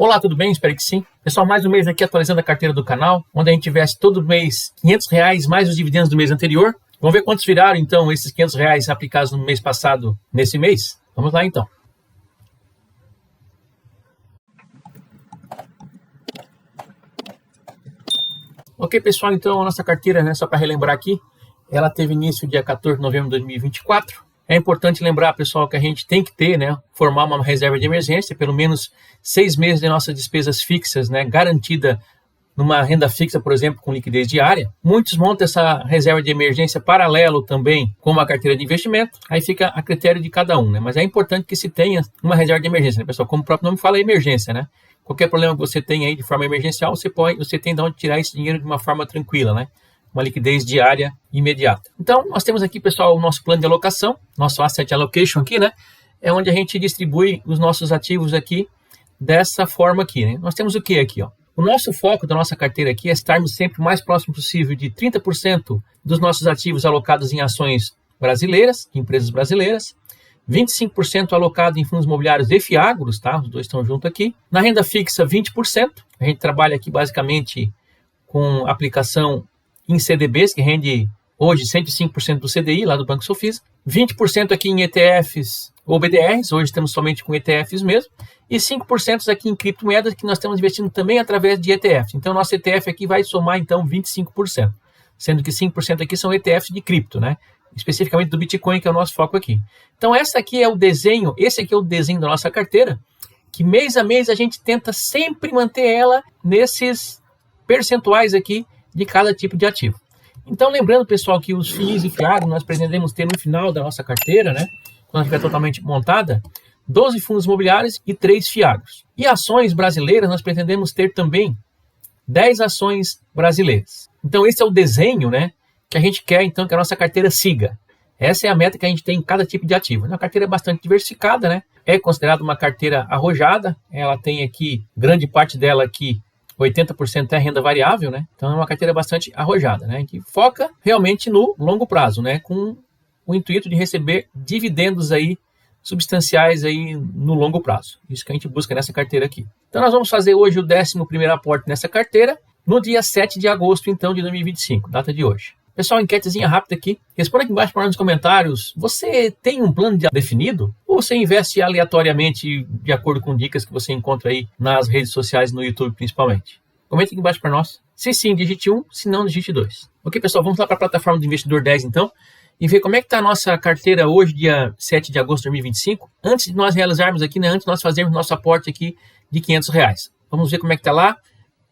Olá, tudo bem? Espero que sim. Pessoal, mais um mês aqui atualizando a carteira do canal, onde a gente investe todo mês R$500 mais os dividendos do mês anterior. Vamos ver quantos viraram, então, esses R$500 aplicados no mês passado, nesse mês? Vamos lá, então. Ok, pessoal, então a nossa carteira, né, só para relembrar aqui, ela teve início dia 14 de novembro de 2024. É importante lembrar, pessoal, que a gente tem que ter, né, formar uma reserva de emergência, pelo menos 6 meses de nossas despesas fixas, né, garantida numa renda fixa, por exemplo, com liquidez diária. Muitos montam essa reserva de emergência paralelo também com uma carteira de investimento, aí fica a critério de cada um, né, mas é importante que se tenha uma reserva de emergência, né, pessoal, como o próprio nome fala, é emergência, né. Qualquer problema que você tenha aí de forma emergencial, você tem de onde tirar esse dinheiro de uma forma tranquila, né? Uma liquidez diária imediata. Então, nós temos aqui, pessoal, o nosso plano de alocação, nosso asset allocation aqui, né? É onde a gente distribui os nossos ativos aqui dessa forma aqui, né? Nós temos o que aqui, ó? O nosso foco da nossa carteira aqui é estarmos sempre o mais próximo possível de 30% dos nossos ativos alocados em ações brasileiras, empresas brasileiras, 25% alocado em fundos imobiliários e fiagros, tá? Os dois estão juntos aqui. Na renda fixa, 20%. A gente trabalha aqui basicamente com aplicação em CDBs, que rende hoje 105% do CDI, lá do Banco Sofisa. 20% aqui em ETFs ou BDRs, hoje estamos somente com ETFs mesmo. E 5% aqui em criptomoedas, que nós estamos investindo também através de ETFs. Então, nosso ETF aqui vai somar, então, 25%. Sendo que 5% aqui são ETFs de cripto, né? Especificamente do Bitcoin, que é o nosso foco aqui. Então, esse aqui é o desenho da nossa carteira, que mês a mês a gente tenta sempre manter ela nesses percentuais aqui de cada tipo de ativo. Então, lembrando, pessoal, que os FIIs e fiagros nós pretendemos ter no final da nossa carteira, né, quando ela estiver totalmente montada, 12 fundos imobiliários e 3 fiagros. E ações brasileiras nós pretendemos ter também 10 ações brasileiras. Então, esse é o desenho, né, que a gente quer, então, que a nossa carteira siga. Essa é a meta que a gente tem em cada tipo de ativo. A carteira é bastante diversificada, né? É considerada uma carteira arrojada. Ela tem aqui, grande parte dela aqui, 80% é renda variável, né? Então, é uma carteira bastante arrojada, né? Que foca realmente no longo prazo, né? Com o intuito de receber dividendos aí, substanciais aí no longo prazo. Isso que a gente busca nessa carteira aqui. Então, nós vamos fazer hoje o 11º aporte nessa carteira, no dia 7 de agosto, então, de 2025, data de hoje. Pessoal, enquetezinha rápida aqui. Responda aqui embaixo para nós nos comentários. Você tem um plano definido? Ou você investe aleatoriamente de acordo com dicas que você encontra aí nas redes sociais, no YouTube principalmente? Comenta aqui embaixo para nós. Se sim, digite 1. Se não, digite 2. Ok, pessoal, vamos lá para a plataforma do Investidor 10 então. E ver como é que está a nossa carteira hoje, dia 7 de agosto de 2025. Antes de nós realizarmos aqui, né? Antes de nós fazermos nosso aporte aqui de R$500. Vamos ver como é que está lá.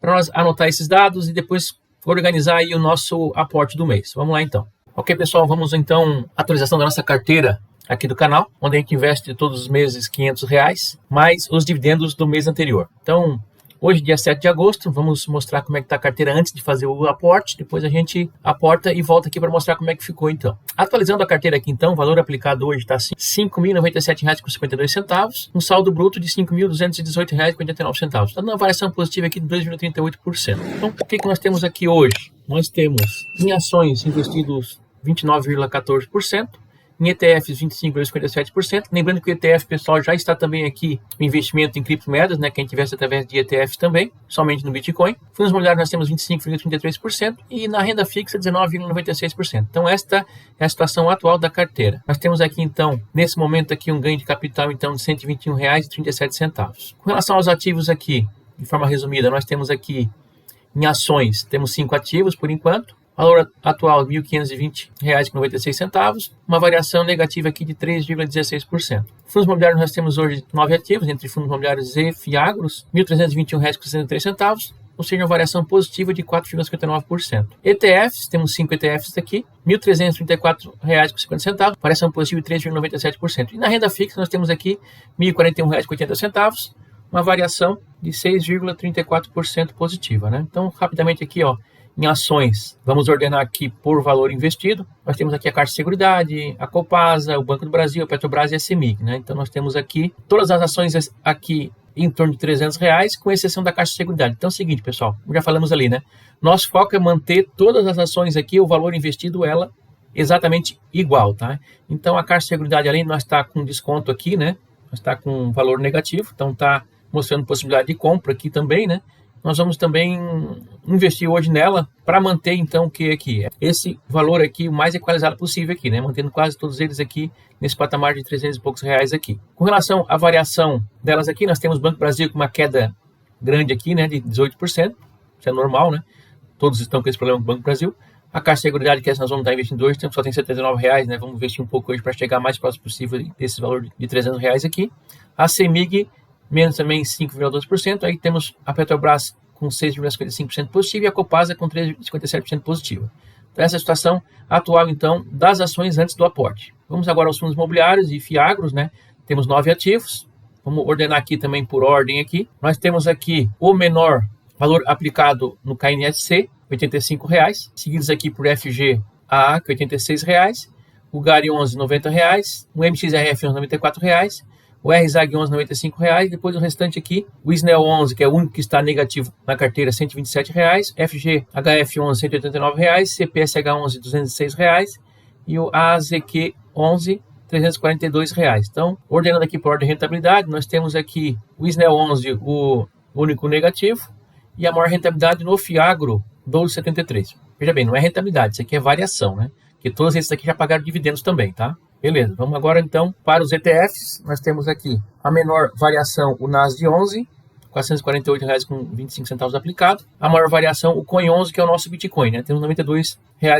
Para nós anotar esses dados e depois organizar aí o nosso aporte do mês. Vamos lá, então. Ok, pessoal, vamos então atualização da nossa carteira aqui do canal, onde a gente investe todos os meses R$500, mais os dividendos do mês anterior. Então, hoje, dia 7 de agosto, vamos mostrar como é que está a carteira antes de fazer o aporte, depois a gente aporta e volta aqui para mostrar como é que ficou, então. Atualizando a carteira aqui, então, o valor aplicado hoje está assim, R$5.097,52, um saldo bruto de R$5.218,89. Está dando uma variação positiva aqui de 2,38%. Então, o que nós temos aqui hoje? Nós temos em ações investidos 29,14%, em ETFs 25,57%. Lembrando que o ETF, pessoal, já está também aqui o investimento em criptomoedas, né? Quem tivesse através de ETF também, somente no Bitcoin. Fundos imobiliários nós temos 25,33% e na renda fixa 19,96%. Então esta é a situação atual da carteira. Nós temos aqui então, nesse momento aqui, um ganho de capital então de R$121,37. Com relação aos ativos aqui, de forma resumida, nós temos aqui em ações, temos 5 ativos por enquanto. Valor atual R$ 1.520,96, uma variação negativa aqui de 3,16%. Fundos imobiliários nós temos hoje 9 ativos, entre fundos imobiliários e fiagros, R$ 1.321,63, ou seja, uma variação positiva de 4,59%. ETFs, temos 5 ETFs aqui, R$ 1.334,50, variação positiva de 3,97%. E na renda fixa nós temos aqui R$ 1.041,80, uma variação de 6,34% positiva, né? Então, rapidamente aqui, ó, em ações, vamos ordenar aqui por valor investido. Nós temos aqui a Caixa de Seguridade, a Copasa, o Banco do Brasil, a Petrobras e a CEMIG, né? Então nós temos aqui todas as ações aqui em torno de R$300, com exceção da Caixa de Seguridade. Então é o seguinte, pessoal, já falamos ali, né? Nosso foco é manter todas as ações aqui, o valor investido, ela exatamente igual, tá? Então a Caixa de Seguridade ali nós está com desconto aqui, né? Nós está com um valor negativo, então está mostrando possibilidade de compra aqui também, né? Nós vamos também investir hoje nela para manter, então, o que aqui? Esse valor aqui o mais equalizado possível aqui, né? Mantendo quase todos eles aqui nesse patamar de 300 e poucos reais aqui. Com relação à variação delas aqui, nós temos o Banco Brasil com uma queda grande aqui, né? De 18%. Isso é normal, né? Todos estão com esse problema com o Banco Brasil. A Caixa de Seguridade, que essa nós vamos estar investindo hoje, só tem R$79, né? Vamos investir um pouco hoje para chegar mais próximo possível desse valor de R$300 aqui. A CEMIG, menos também 5,12%. Aí temos a Petrobras com 6,55% positivo e a Copasa com 3,57% positivo. Então, essa é a situação atual, então, das ações antes do aporte. Vamos agora aos fundos imobiliários e FIAGROS, né? Temos 9 ativos. Vamos ordenar aqui também por ordem aqui. Nós temos aqui o menor valor aplicado no KNSC, R$85, seguidos aqui por FGAA, que é R$86, o GARI 11, R$90, o MXRF 11, R$94, o RZAG 11, R$95, depois o restante aqui, o SNEL 11, que é o único que está negativo na carteira, R$127, FGHF 11, R$189, CPSH 11, R$206 e o AZQ 11, R$342. Então, ordenando aqui por ordem de rentabilidade, nós temos aqui o SNEL 11, o único negativo, e a maior rentabilidade no FIAGRO, 12,73. Veja bem, não é rentabilidade, isso aqui é variação, né? Porque todos esses aqui já pagaram dividendos também, tá? Beleza, vamos agora então para os ETFs. Nós temos aqui a menor variação, o NAS de 11, R$448,25 aplicado. A maior variação, o Coin 11, que é o nosso Bitcoin, né? Temos R$92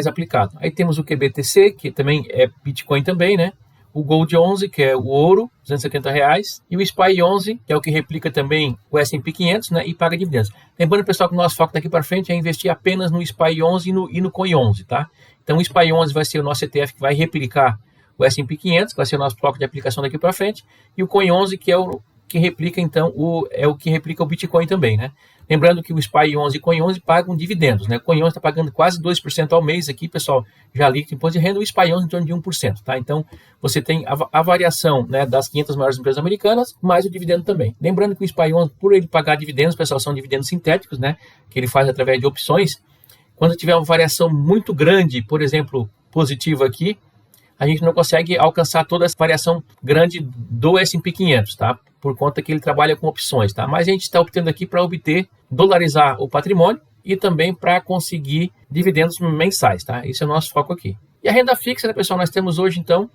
aplicado. Aí temos o QBTC, que também é Bitcoin também, né? O Gold 11, que é o ouro, R$270, e o SPY 11, que é o que replica também o S&P 500, né, e paga dividendos. Lembrando, pessoal, que o nosso foco daqui para frente é investir apenas no SPY 11 e no Coin 11, tá? Então, o SPY 11 vai ser o nosso ETF que vai replicar o S&P 500, que vai ser o nosso foco de aplicação daqui para frente, e o Coin 11, que é o que replica, então, o que replica o Bitcoin também, né? Lembrando que o SPY 11 e Coin 11 pagam dividendos, né? O Coin 11 está pagando quase 2% ao mês aqui, pessoal, já líquido imposto de renda, o SPY 11 em torno de 1%, tá? Então, você tem a variação, né, das 500 maiores empresas americanas, mais o dividendo também. Lembrando que o SPY 11, por ele pagar dividendos, pessoal, são dividendos sintéticos, né, que ele faz através de opções. Quando tiver uma variação muito grande, por exemplo, positiva aqui, a gente não consegue alcançar toda essa variação grande do S&P 500, tá? Por conta que ele trabalha com opções, tá? Mas a gente está optando aqui para dolarizar o patrimônio e também para conseguir dividendos mensais, tá? Esse é o nosso foco aqui. E a renda fixa, né, pessoal? Nós temos hoje, então,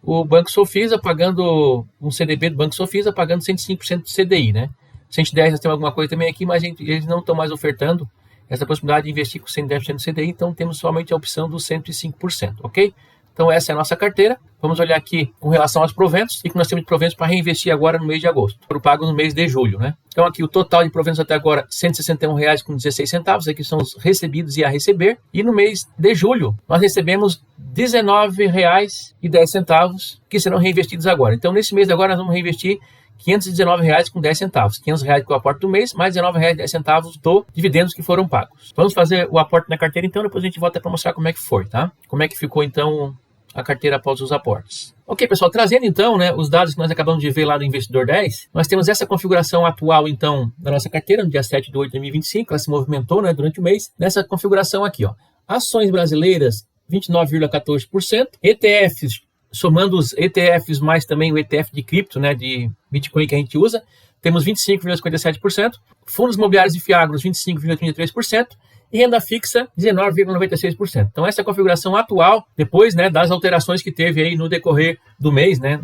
o Banco Sofisa pagando, um CDB do Banco Sofisa pagando 105% do CDI, né? 110 nós temos alguma coisa também aqui, mas eles não estão mais ofertando essa possibilidade de investir com 110% do CDI, então temos somente a opção dos 105%, ok? Então essa é a nossa carteira. Vamos olhar aqui com relação aos proventos e que nós temos de proventos para reinvestir agora no mês de agosto. Foram pagos no mês de julho, né? Então aqui o total de proventos até agora, R$161,16. Aqui são os recebidos e a receber. E no mês de julho, nós recebemos R$19,10 que serão reinvestidos agora. Então nesse mês de agora nós vamos reinvestir R$519,10. R$500 que é o aporte do mês, mais R$19,10 do dividendos que foram pagos. Vamos fazer o aporte na carteira, então depois a gente volta para mostrar como é que foi, tá? Como é que ficou, então, a carteira após os aportes. Ok, pessoal, trazendo, então, né, os dados que nós acabamos de ver lá do Investidor 10, nós temos essa configuração atual, então, da nossa carteira, no dia 7 de 8 de 2025, ela se movimentou, né, durante o mês, nessa configuração aqui, ó. Ações brasileiras, 29,14%, ETFs, somando os ETFs mais também o ETF de cripto, né, de Bitcoin que a gente usa, temos 25,57%, fundos imobiliários e FIAGROS 25,33% e renda fixa 19,96%. Então essa é a configuração atual, depois, né, das alterações que teve aí no decorrer do mês, né,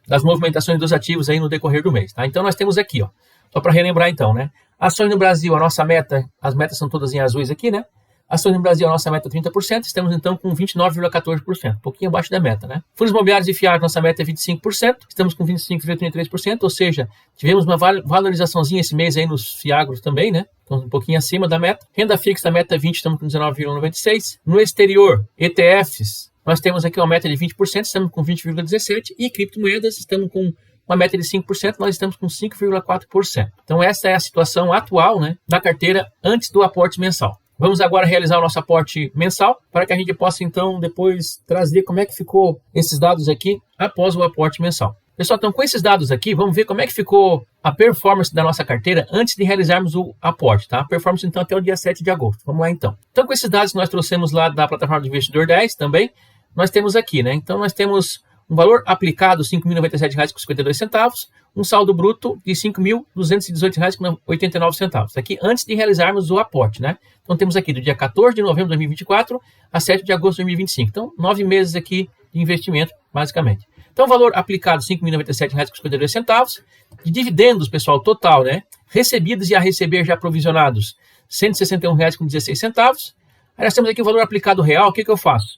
das movimentações dos ativos aí no decorrer do mês, tá? Então nós temos aqui, ó, só para relembrar então, né, ações no Brasil, a nossa meta, as metas são todas em azuis aqui, né? Ações no Brasil, a nossa meta é 30%, estamos então com 29,14%, um pouquinho abaixo da meta, né? Fundos imobiliários e FIAGROS, nossa meta é 25%, estamos com 25,33%, ou seja, tivemos uma valorizaçãozinha esse mês aí nos FIAGROS também, né? Então, um pouquinho acima da meta. Renda fixa, a meta é 20%, estamos com 19,96%. No exterior, ETFs, nós temos aqui uma meta de 20%, estamos com 20,17%, e criptomoedas, estamos com uma meta de 5%, nós estamos com 5,4%. Então, essa é a situação atual, né, da carteira antes do aporte mensal. Vamos agora realizar o nosso aporte mensal para que a gente possa, então, depois trazer como é que ficou esses dados aqui após o aporte mensal. Pessoal, então, com esses dados aqui, vamos ver como é que ficou a performance da nossa carteira antes de realizarmos o aporte, tá? A performance, então, até o dia 7 de agosto. Vamos lá, então. Então, com esses dados que nós trouxemos lá da plataforma do Investidor 10 também, nós temos aqui, né? Então, nós temos um valor aplicado, R$ 5.097,52, um saldo bruto de R$ 5.218,89. Aqui antes de realizarmos o aporte, né? Então temos aqui do dia 14 de novembro de 2024 a 7 de agosto de 2025. Então, 9 meses aqui de investimento, basicamente. Então, o valor aplicado R$ 5.097,52. De dividendos, pessoal, total, né? Recebidos e a receber já provisionados, R$ 161,16. Aí nós temos aqui o valor aplicado real. O que eu faço?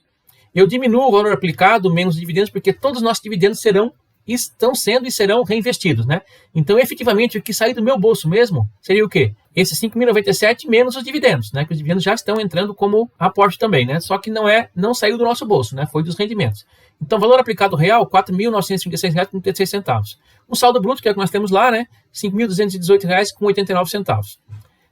Eu diminuo o valor aplicado menos dividendos, porque todos os nossos dividendos estão sendo e serão reinvestidos, né? Então, efetivamente, o que sair do meu bolso mesmo seria o quê? Esse 5.097 menos os dividendos, né? Que os dividendos já estão entrando como aporte também, né? Só que não saiu do nosso bolso, né? Foi dos rendimentos. Então, valor aplicado real, R$ 4.936,36. Um saldo bruto, que é o que nós temos lá, né? R$ 5.218,89.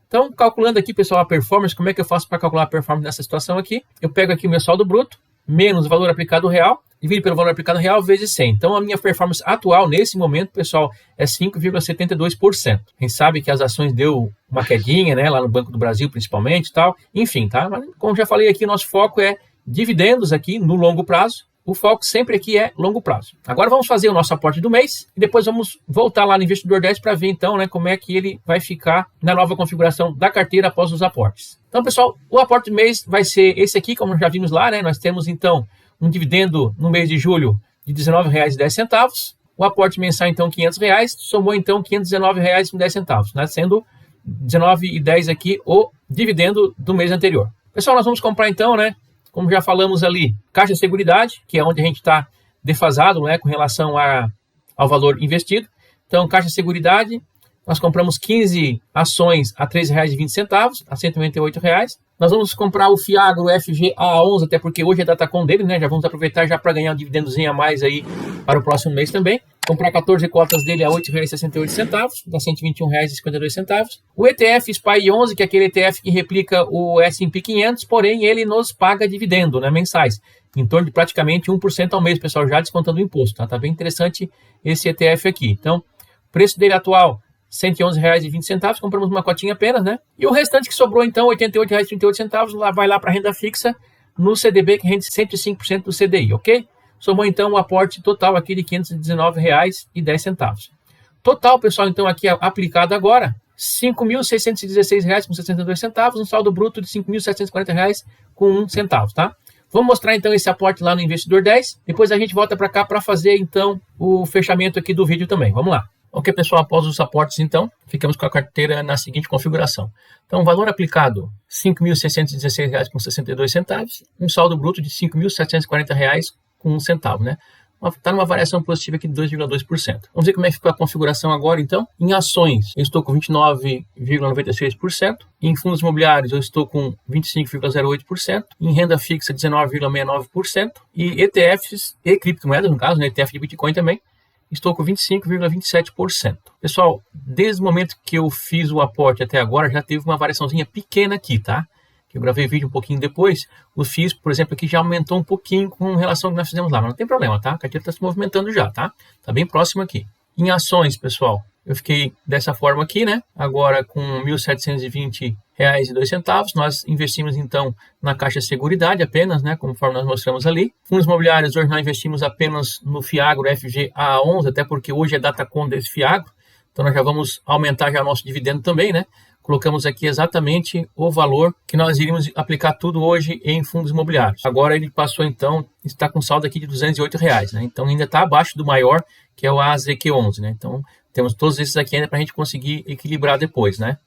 Então, calculando aqui, pessoal, a performance, como é que eu faço para calcular a performance nessa situação aqui? Eu pego aqui o meu saldo bruto, menos o valor aplicado real, divido pelo valor aplicado real vezes 100. Então, a minha performance atual, nesse momento, pessoal, é 5,72%. A gente sabe que as ações deu uma quedinha, né, lá no Banco do Brasil, principalmente, e tal. Enfim, tá? Mas, como já falei aqui, o nosso foco é dividendos aqui no longo prazo. O foco sempre aqui é longo prazo. Agora vamos fazer o nosso aporte do mês e depois vamos voltar lá no Investidor 10 para ver então, né, como é que ele vai ficar na nova configuração da carteira após os aportes. Então, pessoal, o aporte do mês vai ser esse aqui, como já vimos lá, né? Nós temos então um dividendo no mês de julho de R$ 19,10. O aporte mensal então R$ 500, somou então R$ 519,10, né? Sendo R$ 19,10 aqui o dividendo do mês anterior. Pessoal, nós vamos comprar então, né? Como já falamos ali, Caixa Seguridade, que é onde a gente está defasado, né, com relação ao valor investido. Então, Caixa Seguridade, nós compramos 15 ações a R$ 3,20, a R$ 198. Nós vamos comprar o Fiagro FGA11, até porque hoje é Datacom dele, né? Já vamos aproveitar já para ganhar um dividendozinho a mais aí para o próximo mês também. Comprar 14 cotas dele a R$ 8,68, dá R$ 121,52. O ETF SPY11, que é aquele ETF que replica o S&P 500, porém ele nos paga dividendo, né, mensais, em torno de praticamente 1% ao mês, pessoal, já descontando o imposto, tá? Tá bem interessante esse ETF aqui. Então, preço dele atual, R$ 111,20, compramos uma cotinha apenas, né? E o restante que sobrou, então, R$ 88,38, vai lá para renda fixa no CDB, que rende 105% do CDI, ok? Somou, então, o aporte total aqui de R$ 519,10. Total, pessoal, então, aqui aplicado agora, R$ 5.616,62, um saldo bruto de R$ 5.740,01, tá? Vamos mostrar, então, esse aporte lá no Investidor 10. Depois a gente volta para cá para fazer, então, o fechamento aqui do vídeo também. Vamos lá. Ok, pessoal, após os aportes, então, ficamos com a carteira na seguinte configuração. Então, valor aplicado, R$ 5.616,62, um saldo bruto de R$ 5.740,01, né? Está numa variação positiva aqui de 2,2%. Vamos ver como é que ficou a configuração agora, então. Em ações, eu estou com 29,96%. Em fundos imobiliários, eu estou com 25,08%. Em renda fixa, 19,69%. E ETFs e criptomoedas, no caso, né, ETF de Bitcoin também, estou com 25,27%. Pessoal, desde o momento que eu fiz o aporte até agora, já teve uma variaçãozinha pequena aqui, tá? Que eu gravei vídeo um pouquinho depois. O FIIs, por exemplo, aqui já aumentou um pouquinho com relação ao que nós fizemos lá, mas não tem problema, tá? A carteira está se movimentando já, tá? Tá bem próximo aqui. Em ações, pessoal, eu fiquei dessa forma aqui, né? Agora com R$ 1.720,02. Nós investimos, então, na Caixa Seguridade apenas, né? Conforme nós mostramos ali. Fundos imobiliários, hoje nós investimos apenas no Fiagro FGA11, até porque hoje é Datacom desse Fiagro. Então, nós já vamos aumentar já o nosso dividendo também, né? Colocamos aqui exatamente o valor que nós iríamos aplicar tudo hoje em fundos imobiliários. Agora ele passou, então, está com saldo aqui de R$ 208, né? Então ainda está abaixo do maior, que é o AZQ11, né? Então temos todos esses aqui ainda para a gente conseguir equilibrar depois, né?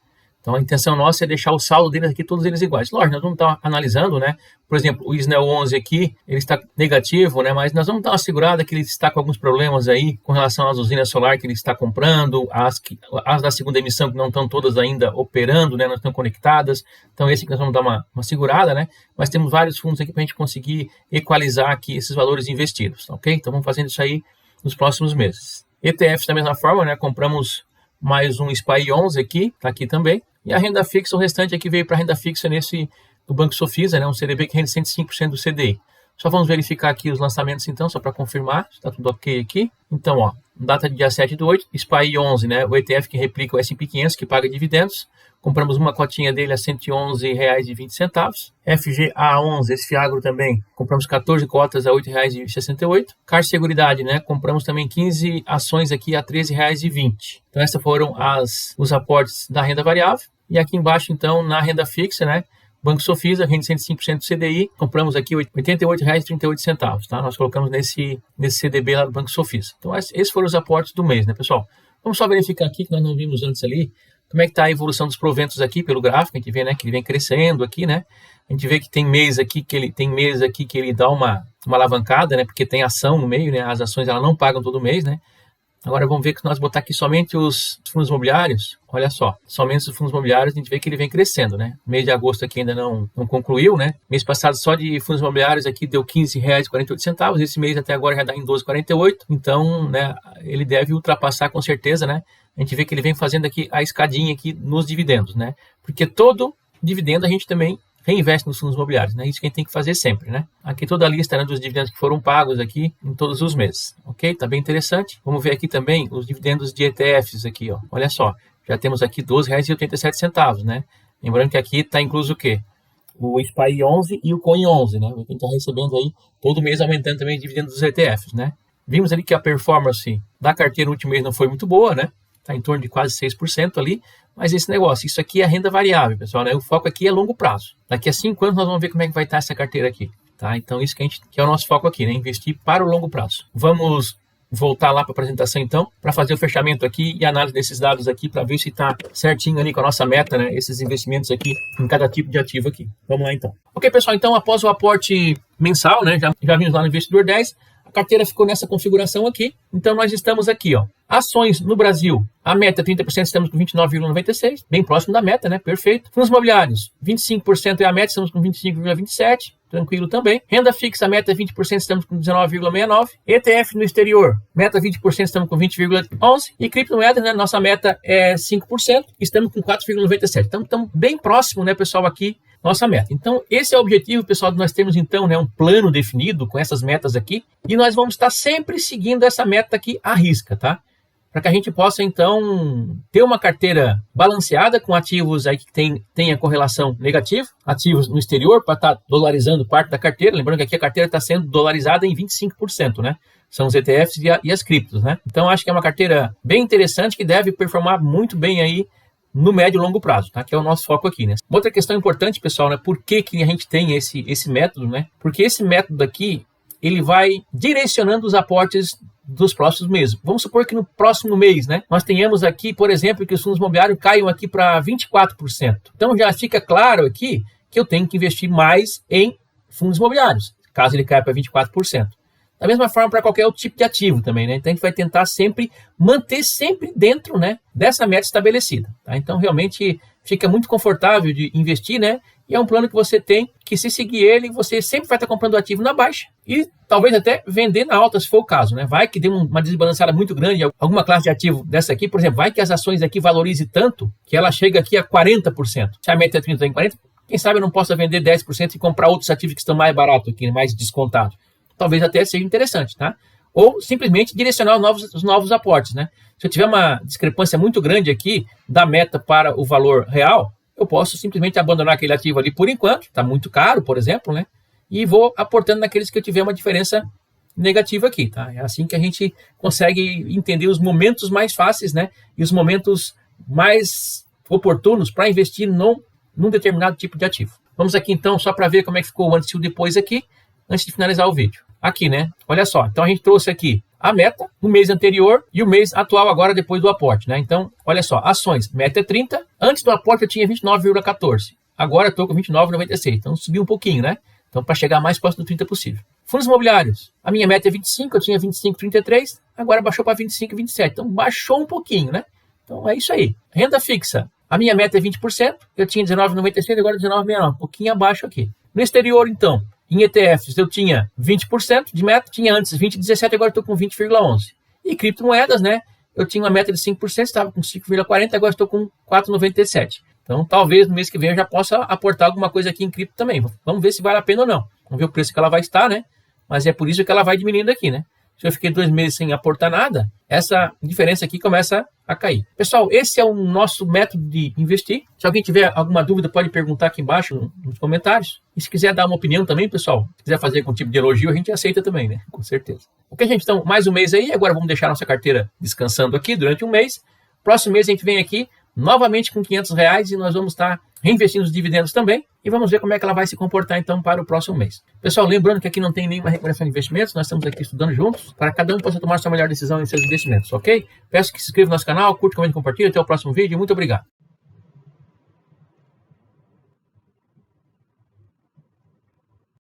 Então a intenção nossa é deixar o saldo deles aqui, todos eles iguais. Lógico, nós vamos estar analisando, né? Por exemplo, o Snell 11 aqui, ele está negativo, né? Mas nós vamos dar uma segurada que ele está com alguns problemas aí com relação às usinas solar que ele está comprando, as da segunda emissão que não estão todas ainda operando, né? Não estão conectadas. Então esse que nós vamos dar uma segurada, né? Mas temos vários fundos aqui para a gente conseguir equalizar aqui esses valores investidos, ok? Então vamos fazendo isso aí nos próximos meses. ETFs da mesma forma, né? Compramos mais um SPY11 aqui, tá aqui também. E a renda fixa, o restante aqui veio para a renda fixa do Banco Sofisa, né? Um CDB que rende 105% do CDI. Só vamos verificar aqui os lançamentos então, só para confirmar, está tudo ok aqui. Então, ó, data de dia 7/8, SPY 11, né? O ETF que replica o S&P 500, que paga dividendos. Compramos uma cotinha dele a R$ 111,20. FGA11, esse Fiagro também. Compramos 14 cotas a R$ 8,68. Caixa de Seguridade, né? Compramos também 15 ações aqui a R$ 13,20. Então, esses foram os aportes da renda variável. E aqui embaixo, então, na renda fixa, né? Banco Sofisa, rende 105% do CDI, compramos aqui R$ 88,38, tá? Nós colocamos nesse CDB lá do Banco Sofisa. Então, esses foram os aportes do mês, né, pessoal? Vamos só verificar aqui, que nós não vimos antes ali, como é que está a evolução dos proventos aqui pelo gráfico. A gente vê, né, que ele vem crescendo aqui, né? A gente vê que tem mês aqui que ele dá uma alavancada, né? Porque tem ação no meio, né? As ações elas não pagam todo mês, né? Agora vamos ver que nós botar aqui somente os fundos imobiliários. Olha só, somente os fundos imobiliários a gente vê que ele vem crescendo, né? Mês de agosto aqui ainda não concluiu, né? Mês passado só de fundos imobiliários aqui deu R$ 15,48. Esse mês até agora já dá em 12,48. Então, né, ele deve ultrapassar com certeza, né? A gente vê que ele vem fazendo aqui a escadinha aqui nos dividendos, né? Porque todo dividendo a gente também reinveste nos fundos imobiliários, né? Isso que a gente tem que fazer sempre, né? Aqui toda a lista, né, dos dividendos que foram pagos aqui em todos os meses, ok? Tá bem interessante. Vamos ver aqui também os dividendos de ETFs aqui, ó. Olha só, já temos aqui R$ 12,87, né? Lembrando que aqui está incluso o quê? O SPY 11 e o COIN 11, né? A gente está recebendo aí todo mês aumentando também os dividendos dos ETFs, né? Vimos ali que a performance da carteira no último mês não foi muito boa, né? Está em torno de quase 6% ali, mas esse negócio, isso aqui é renda variável, pessoal, né? O foco aqui é longo prazo. Daqui a 5 anos nós vamos ver como é que vai estar essa carteira aqui, tá? Então isso que é o nosso foco aqui, né? Investir para o longo prazo. Vamos voltar lá para a apresentação então, para fazer o fechamento aqui e análise desses dados aqui, para ver se está certinho ali com a nossa meta, né? Esses investimentos aqui em cada tipo de ativo aqui. Vamos lá então. Ok, pessoal, então após o aporte mensal, né? Já vimos lá no Investidor 10, a carteira ficou nessa configuração aqui. Então, nós estamos aqui, ó. Ações no Brasil, a meta é 30%, estamos com 29,96%, bem próximo da meta, né? Perfeito. Fundos imobiliários, 25% é a meta, estamos com 25,27%, tranquilo também. Renda fixa, a meta é 20%, estamos com 19,69%. ETF no exterior, meta 20%, estamos com 20,11%. E criptomoedas, né? Nossa meta é 5%, estamos com 4,97%. Então, estamos bem próximo, né, pessoal, aqui nossa meta. Então, esse é o objetivo, pessoal. Nós temos, então, né, um plano definido com essas metas aqui e nós vamos estar sempre seguindo essa meta aqui à risca, tá? Para que a gente possa, então, ter uma carteira balanceada com ativos aí que tenha correlação negativa, ativos no exterior para estar dolarizando parte da carteira. Lembrando que aqui a carteira está sendo dolarizada em 25%, né? São os ETFs e as criptos, né? Então, acho que é uma carteira bem interessante que deve performar muito bem aí no médio e longo prazo, tá? Que é o nosso foco aqui, né? Outra questão importante, pessoal, né? Por que a gente tem esse método, né? Porque esse método aqui, ele vai direcionando os aportes dos próximos meses. Vamos supor que no próximo mês, né? Nós tenhamos aqui, por exemplo, que os fundos imobiliários caiam aqui para 24%. Então, já fica claro aqui que eu tenho que investir mais em fundos imobiliários, caso ele caia para 24%. Da mesma forma para qualquer outro tipo de ativo também, né? Então a gente vai tentar sempre manter sempre dentro, né, dessa meta estabelecida, tá? Então realmente fica muito confortável de investir, né? E é um plano que você tem que, se seguir ele, você sempre vai estar comprando ativo na baixa e talvez até vender na alta, se for o caso, né? Vai que dê uma desbalançada muito grande, alguma classe de ativo dessa aqui, por exemplo, vai que as ações aqui valorize tanto que ela chega aqui a 40%. Se a meta é 30, em 40%, quem sabe eu não possa vender 10% e comprar outros ativos que estão mais baratos aqui, mais descontados. Talvez até seja interessante, tá? Ou simplesmente direcionar os novos aportes, né? Se eu tiver uma discrepância muito grande aqui da meta para o valor real, eu posso simplesmente abandonar aquele ativo ali por enquanto, está muito caro, por exemplo, né? E vou aportando naqueles que eu tiver uma diferença negativa aqui, tá? É assim que a gente consegue entender os momentos mais fáceis, né? E os momentos mais oportunos para investir num determinado tipo de ativo. Vamos aqui então, só para ver como é que ficou o antes e o depois aqui, antes de finalizar o vídeo. Aqui, né? Olha só. Então, a gente trouxe aqui a meta no mês anterior e o mês atual agora depois do aporte, né? Então, olha só. Ações, meta é 30. Antes do aporte eu tinha 29,14. Agora eu estou com 29,96. Então, subiu um pouquinho, né? Então, para chegar mais próximo do 30 possível. Fundos imobiliários. A minha meta é 25. Eu tinha 25,33. Agora baixou para 25,27. Então, baixou um pouquinho, né? Então, é isso aí. Renda fixa. A minha meta é 20%. Eu tinha 19,96. Agora 19,69. Um pouquinho abaixo aqui. No exterior, então, em ETFs, eu tinha 20% de meta, tinha antes 20,17, agora estou com 20,11. E criptomoedas, né? Eu tinha uma meta de 5%, estava com 5,40, agora estou com 4,97. Então, talvez no mês que vem eu já possa aportar alguma coisa aqui em cripto também. Vamos ver se vale a pena ou não. Vamos ver o preço que ela vai estar, né? Mas é por isso que ela vai diminuindo aqui, né? se eu fiquei 2 meses sem aportar nada, essa diferença aqui começa a cair. Pessoal, esse é o nosso método de investir. Se alguém tiver alguma dúvida, pode perguntar aqui embaixo nos comentários. E se quiser dar uma opinião também, pessoal, se quiser fazer algum tipo de elogio, a gente aceita também, né? Com certeza. Ok, gente? Então, mais um mês aí. Agora vamos deixar nossa carteira descansando aqui durante um mês. Próximo mês a gente vem aqui novamente com R$500 e nós vamos estar reinvestindo os dividendos também e vamos ver como é que ela vai se comportar então para o próximo mês. Pessoal, lembrando que aqui não tem nenhuma recomendação de investimentos, nós estamos aqui estudando juntos para que cada um possa tomar sua melhor decisão em seus investimentos, ok? Peço que se inscreva no nosso canal, curte, comente e compartilhe. Até o próximo vídeo. Muito obrigado.